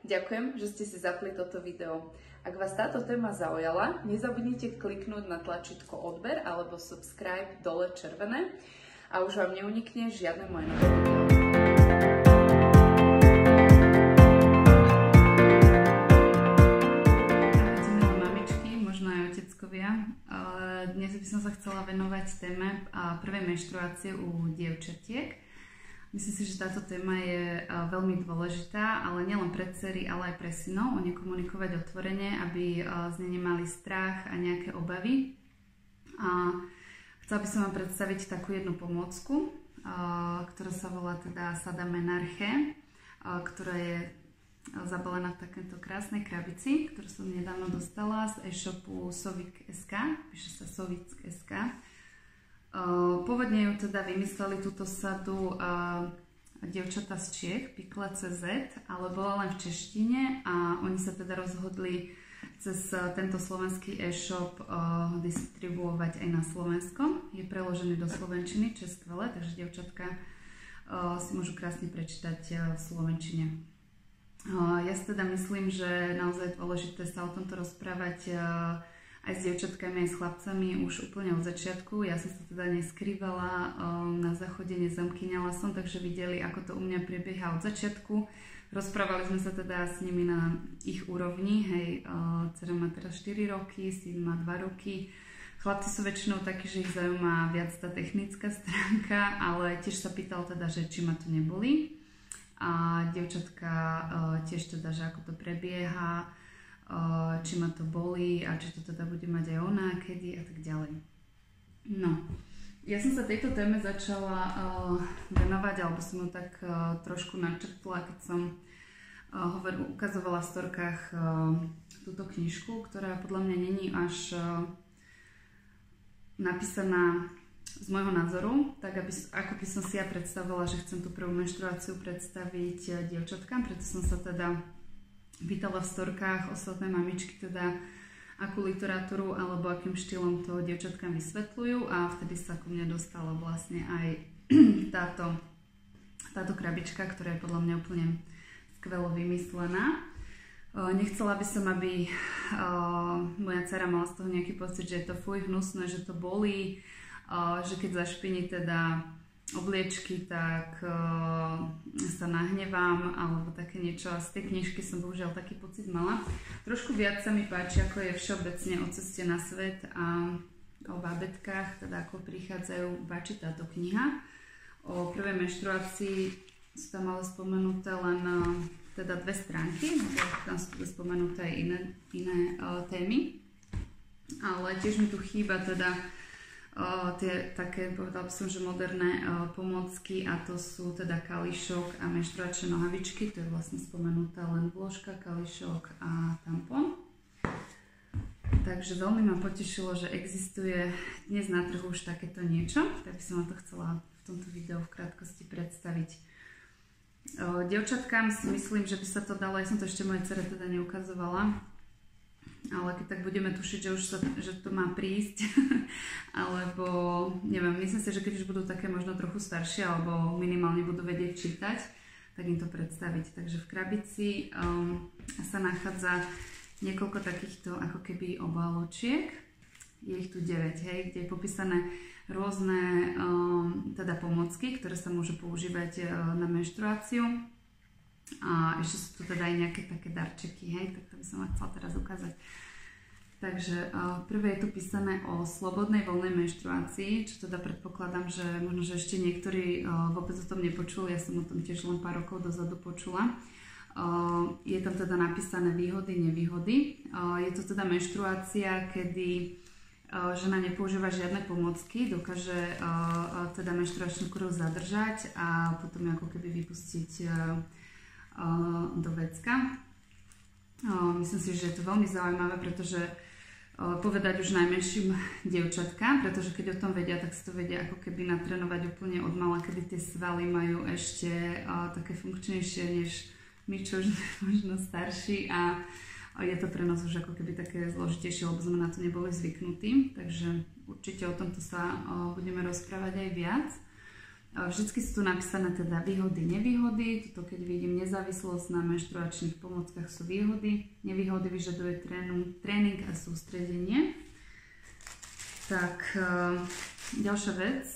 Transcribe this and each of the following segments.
Ďakujem, že ste si zapli toto video. Ak vás táto téma zaujala, nezabudnite kliknúť na tlačítko odber alebo subscribe dole červené a už vám neunikne žiadne moje nové video. Ahojte milé mamičky, možno aj oteckovia. Dnes by som sa chcela venovať téme prvej menštruácie u dievčatiek. Myslím si, že táto téma je veľmi dôležitá, ale nielen pre dcery, ale aj pre synov. O nej komunikovať otvorene, aby z nej nemali strach a nejaké obavy. Chcela by som vám predstaviť takú jednu pomôcku, ktorá sa volá teda Sada Menarche, ktorá je zabalená v takéto krásnej krabici, ktorú som nedávno dostala z e-shopu Sovik.sk, píše sa Sovik.sk. Pôvodne ju teda vymysleli túto sadu dievčatá z Čiech, Pikle.cz, ale bola len v češtine a oni sa teda rozhodli cez tento slovenský e-shop distribuovať aj na Slovensko. Je preložený do slovenčiny, čo je skvelé, takže dievčatka si môžu krásne prečítať v slovenčine. Ja si teda myslím, že naozaj je dôležité sa o tomto rozprávať aj s dievčatkami, aj s chlapcami už úplne od začiatku. Ja som sa teda neskrývala na záchode, nezamkyňala som, takže videli, ako to u mňa prebieha od začiatku. Rozprávali sme sa teda s nimi na ich úrovni. Hej, dcera má teraz 4 roky, syn má 2 roky. Chlapci sú väčšinou takí, že ich zaujíma viac tá technická stránka, ale tiež sa pýtal teda, že či ma to nebolí. A dievčatka tiež teda, že ako to prebieha, či ma to bolí a či to teda bude mať aj ona, kedy a tak ďalej. No, ja som sa tejto téme začala venovať, alebo som ju tak trošku načrtla, keď som ukazovala v storkách túto knižku, ktorá podľa mňa není až napísaná z môjho názoru, tak ako by som si ja predstavila, že chcem tú prvú menštruáciu predstaviť dievčatkám, preto som sa teda pýtala v storkách ostatné mamičky, teda akú literatúru alebo akým štýlom to dievčatkám vysvetľujú, a vtedy sa ku mne dostala vlastne aj táto krabička, ktorá je podľa mňa úplne skvelo vymyslená. Nechcela by som, aby moja dcera mala z toho nejaký pocit, že je to fuj hnusné, že to bolí, že keď zašpiní teda obliečky, tak sa nahnevám, alebo také niečo. A z tej knižky som bohužiaľ taký pocit mala. Trošku viac sa mi páči, ako je všeobecne o ceste na svet a o bábetkách, teda ako prichádzajú, páči táto kniha. O prvej menštruácii sú tam ale spomenuté len teda 2 stránky, tam sú spomenuté aj iné témy. Ale tiež mi tu chýba teda tie také, povedala by som, že moderné pomôcky, a to sú teda kališok a menštruačné nohavičky. To je vlastne spomenutá len vložka, kališok a tampon. Takže veľmi ma potešilo, že existuje dnes na trhu už takéto niečo, tak by som vám to chcela v tomto videu v krátkosti predstaviť. Dievčatkám si myslím, že by sa to dalo, ja som to ešte mojej dcere teda neukazovala, ale keď tak budeme tušiť, že to má prísť, alebo neviem, myslím si, že keď už budú také možno trochu staršie, alebo minimálne budú vedieť čítať, tak im to predstaviť. Takže v krabici sa nachádza niekoľko takýchto ako keby obáločiek. Je ich tu 9, hej, kde je popísané rôzne teda pomôcky, ktoré sa môžu používať na menštruáciu. A ešte sú tu teda aj nejaké také darčeky, hej, tak to by som vám chcela teraz ukázať. Takže prvé je tu písané o slobodnej voľnej menštruácii, čo teda predpokladám, že možno, že ešte niektorí vôbec o tom nepočuli, ja som o tom tiež len pár rokov dozadu počula. Je tam teda napísané výhody, nevýhody. Je to teda menštruácia, kedy žena nepoužíva žiadne pomôcky, dokáže teda menštruačnú krv zadržať a potom ako keby vypustiť do vecka. Myslím si, že je to veľmi zaujímavé, pretože povedať už najmenším dievčatkám, pretože keď o tom vedia, tak si to vedia ako keby natrénovať úplne od mala, kedy tie svaly majú ešte také funkčnejšie než my, čo už možno starší, a je to pre nás už ako keby také zložitejšie, lebo sme na to neboli zvyknutí, takže určite o tomto sa budeme rozprávať aj viac. Vždycky sú tu napísané teda výhody, nevýhody. Tuto keď vidím nezávislosť na menštruačných pomôckach sú výhody. Nevýhody vyžaduje tréning a sústredenie. Tak ďalšia vec,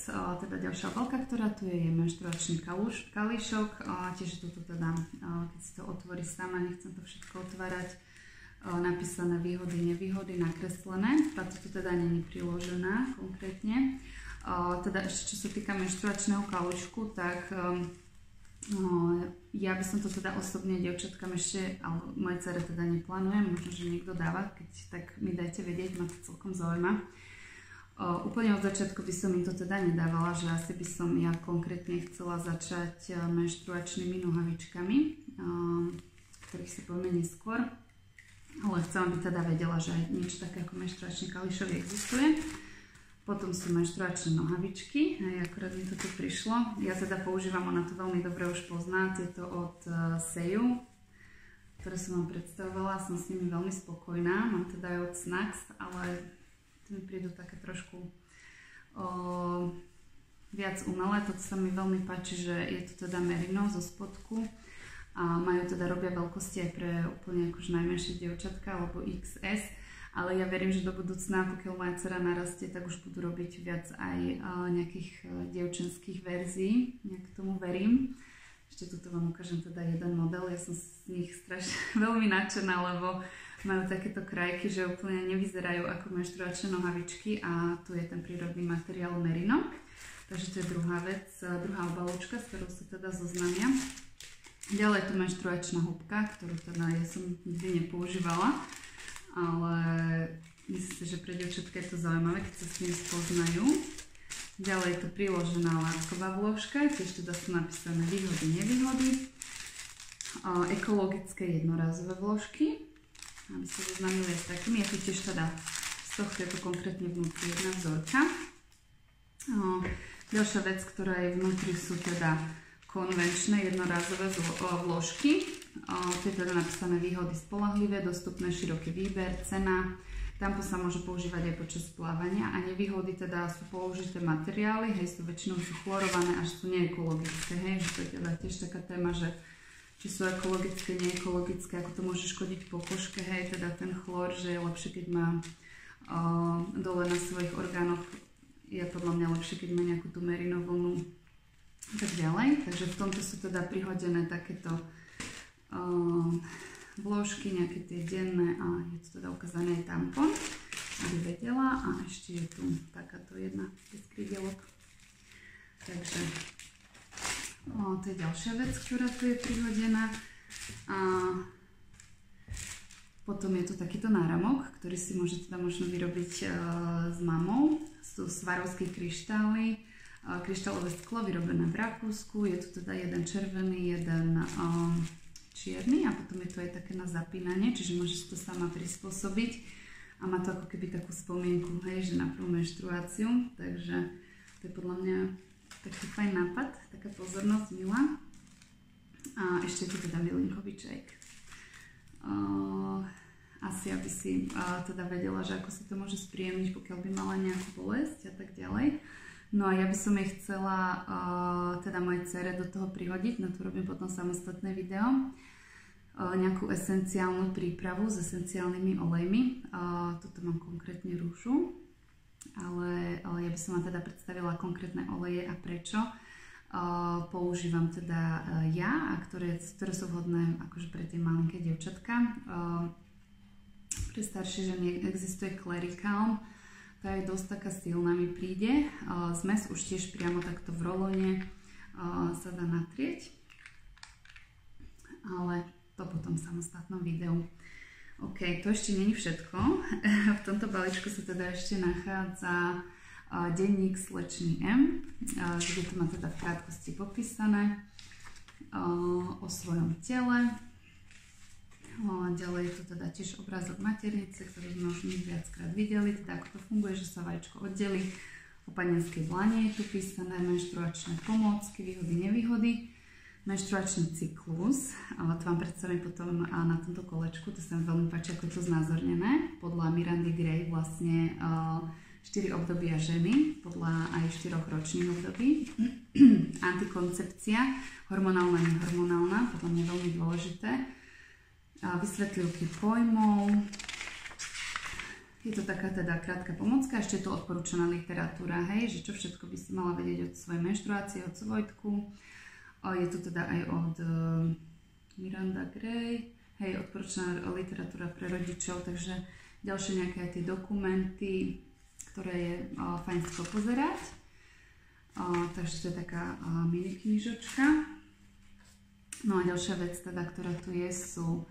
teda ďalšia obalka, ktorá tu je menštruačný kalíšok. Tiež tu teda, keď si to otvorí sama, nechcem to všetko otvárať, napísané výhody, nevýhody, nakreslené. Táto tu teda není priložená konkrétne. Teda ešte čo sa týka menštruačného kalíšku, tak ja by som to teda osobne dievčatkám ešte, ale moje dcere teda neplánujem, možno, že niekto dáva, keď tak mi dajte vedieť, ma to celkom zaujíma. Úplne od začiatku by som im to teda nedávala, že asi by som ja konkrétne chcela začať menštruačnými nohavičkami, ktorých si povieme neskôr. Ale chcem, aby teda vedela, že aj niečo také ako menštruačný kalíšok existuje. Potom sú menštruačné nohavičky, akorát mi to tu prišlo. Ja teda používam, ona to veľmi dobre už pozná, tieto od Seju, ktoré som vám predstavovala, som s nimi veľmi spokojná. Mám teda aj od Snacks, ale mi prídu také trošku viac umelé. Toto sa mi veľmi páči, že je to teda merino zo spodku a majú teda, robia veľkosti aj pre úplne akože najmenšie dievčatka alebo XS, ale ja verím, že do budúcna, pokiaľ moja dcera narastie, tak už budú robiť viac aj nejakých dievčenských verzií, nejak tomu verím. Ešte tuto vám ukážem teda jeden model, ja som z nich strašne veľmi nadšená, lebo majú takéto krajky, že úplne nevyzerajú ako menštruačné nohavičky a tu je ten prírodný materiál merino. Takže to je druhá vec, druhá obaločka, s ktorou sa teda zoznamia. Ďalej je tu menštruačná húbka, ktorú teda ja som nikdy nepoužívala, ale myslím si, že pre dievčatka je to zaujímavé, keď sa s tým spoznajú. Ďalej je tu priložená látková vložka, tiež teda sú napísané výhody, nevýhody. Ekologické jednorázové vložky, aby sa zoznamili s takými. Je tu tiež teda z tohto je to konkrétne vnútri jedna vzorka. Ďalšia vec, ktorá je vnútri, sú teda konvenčné jednorázové vložky. Tu je teda napísané výhody spoľahlivé, dostupné široký výber, cena. Tampo sa môže používať aj počas plávania a nevýhody teda sú použité materiály, hej, sú väčšinou chlorované, až sú neekologické, hej, že to je teda tiež taká téma, že či sú ekologické, neekologické, ako to môže škodiť po kožke, hej, teda ten chlor, že je lepšie, keď má dole na svojich orgánoch, je podľa mňa lepšie, keď má nejakú tú merinovlnu a tak ďalej. Takže v tomto sú teda prihodené takéto vložky, nejaké tie denné a je tu teda ukázaný aj tampon, aby vedela. A ešte je tu takáto jedna bez krídelok. Takže to je ďalšia vec, ktorá tu je prihodená. A potom je tu takýto náramok, ktorý si môže teda možno vyrobiť s mamou. Sú Swarovski kryštály, kryštálové sklo vyrobené v Rakúsku. Je tu teda jeden červený, jeden čierny a potom je to aj také na zapínanie, čiže môžeš to sama prispôsobiť a má to ako keby takú spomienku, hej, že na prvú menštruáciu, takže to je podľa mňa taký fajn nápad, taká pozornosť milá. A ešte je tu teda milinkový čajk. Asi aby si teda vedela, že ako si to môže spríjemniť, pokiaľ by mala nejakú bolesť a tak ďalej. No a ja by som jej chcela teda mojej dcere do toho prihodiť, na to robím potom samostatné video, nejakú esenciálnu prípravu s esenciálnymi olejmi. Tuto mám konkrétne rúžu, ale ja by som vám teda predstavila konkrétne oleje a prečo používam teda ja, a ktoré sú vhodné akože pre tie malinké dievčatka. Pre staršie ženy existuje Clericalm. Tá je dosť taká silná, mi príde. Zmes už tiež priamo takto v rolone sa dá natrieť. Ale to potom v samostatnom videu. OK, to ešte není všetko. V tomto balíčku sa teda ešte nachádza denník slečny M, kde to má teda v krátkosti popísané o svojom tele. Ďalej je tu teda tiež obrázok maternice, ktorý sme už viackrát videli, teda ako to funguje, že sa vajíčko oddelí. O panenskej dlani je tu písané menštruačné pomôcky, výhody, nevýhody, menštruačný cyklus, ale to vám predstavím potom na tomto kolečku, to sa mi veľmi páči, ako je to znázornené. Podľa Mirandy Gray vlastne 4 obdobia ženy, podľa aj 4 ročných období. Antikoncepcia, hormonálna, nehormonálna, podľa mňa veľmi dôležité. Vysvetlivky pojmov. Je to taká teda krátka pomocka, ešte je to odporúčaná literatúra, hej, že čo všetko by si mala vedieť od svojej menštruácie, od Vojtku. Je to teda aj od Miranda Gray, hej, odporúčaná literatúra pre rodičov, takže ďalšie nejaké aj tie dokumenty, ktoré je fajn si pozerať. Takže to je taká mini knižočka. No a ďalšia vec teda, ktorá tu je, sú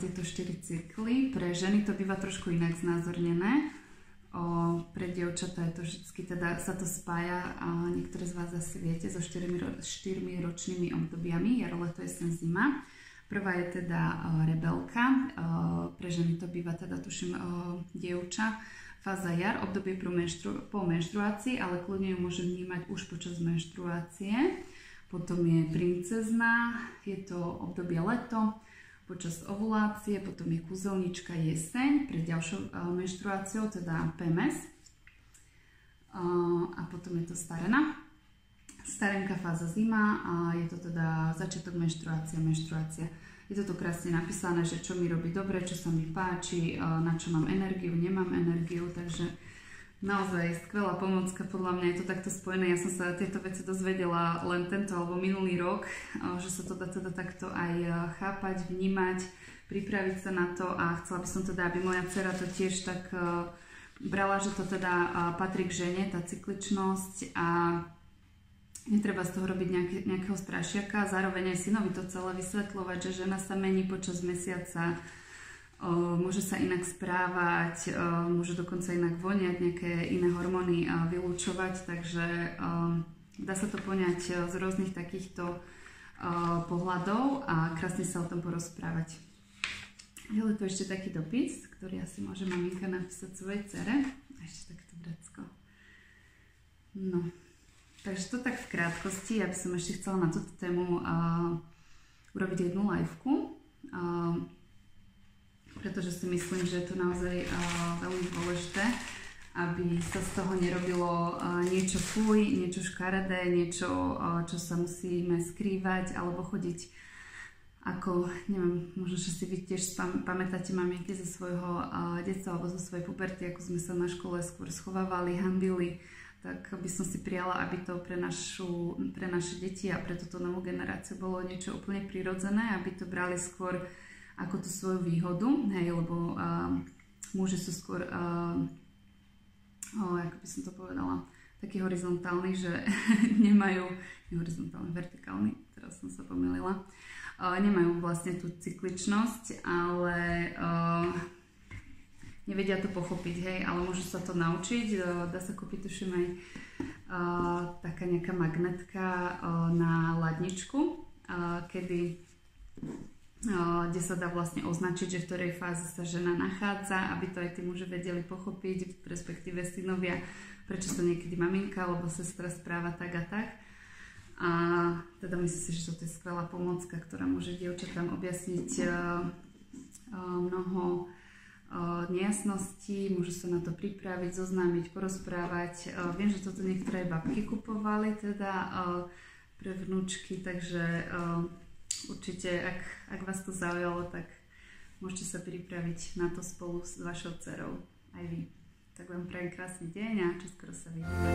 tieto 4 cykly. Pre ženy to býva trošku inak znázornené. Pre dievčatá je to vždy, teda sa to spája, niektoré z vás asi viete, so 4 ročnými obdobiami, jaro, leto, jeseň, zima. Prvá je teda rebelka, pre ženy to býva teda, tuším, dievča. Fáza jar, obdobie po menštruácii, ale kľudne ju môže vnímať už počas menštruácie. Potom je princezna, je to obdobie leto, počas ovulácie, potom je kúzelnička jeseň pred ďalšou menštruáciou, teda PMS. A potom je to starena. Starenka, fáza zima a je to teda začiatok menštruácia. Je to tu krásne napísané, že čo mi robí dobre, čo sa mi páči, na čo mám energiu, nemám energiu, takže naozaj skvelá pomocka, podľa mňa je to takto spojené. Ja som sa tieto veci dozvedela len tento alebo minulý rok, že sa to dá teda takto aj chápať, vnímať, pripraviť sa na to a chcela by som teda, aby moja dcera to tiež tak brala, že to teda patrí k žene, tá cykličnosť a netreba z toho robiť nejakého strašiaka. Zároveň aj synovi to celé vysvetľovať, že žena sa mení počas mesiaca, môže sa inak správať, môže dokonca inak voniať, nejaké iné hormóny vylúčovať, takže dá sa to poňať z rôznych takýchto pohľadov a krásne sa o tom porozprávať. Je to ešte taký dopis, ktorý asi môže maminka napísať svojej dcere. A ešte takto vrecko. No, takže to tak v krátkosti. Ja by som ešte chcela na túto tému urobiť jednu liveku. Pretože si myslím, že je to naozaj veľmi dôležité, aby sa z toho nerobilo niečo fuj, niečo škaredé, niečo, čo sa musíme skrývať, alebo chodiť ako, neviem, možno, že si vy tiež pamätáte maminky zo svojho detstva alebo zo svojej puberty, ako sme sa na škole skôr schovávali, hanbili, tak by som si prijala, aby to pre naše deti a pre túto novú generáciu bolo niečo úplne prirodzené, aby to brali skôr ako tú svoju výhodu, hej, lebo muži sú skôr, ako by som to povedala, taký horizontálny, že nemajú, horizontálny, vertikálny, teraz som sa pomýlila, nemajú vlastne tú cykličnosť, ale nevedia to pochopiť, hej, ale môžu sa to naučiť, dá sa kúpiť, tuším, aj taká nejaká magnetka na ladničku, kde sa dá vlastne označiť, že v ktorej fáze sa žena nachádza, aby to aj tí muži vedeli pochopiť, respektíve synovia, prečo sa niekedy maminka alebo sestra správa tak a tak. A teda myslím si, že toto je skvelá pomôcka, ktorá môže dievčatám objasniť mnoho nejasností, môžu sa na to pripraviť, zoznámiť, porozprávať. Viem, že toto niektoré babky kupovali teda pre vnúčky, takže určite, ak vás to zaujalo, tak môžete sa pripraviť na to spolu s vašou dcerou, aj vy. Tak vám prajem krásny deň a čoskoro sa vidíme.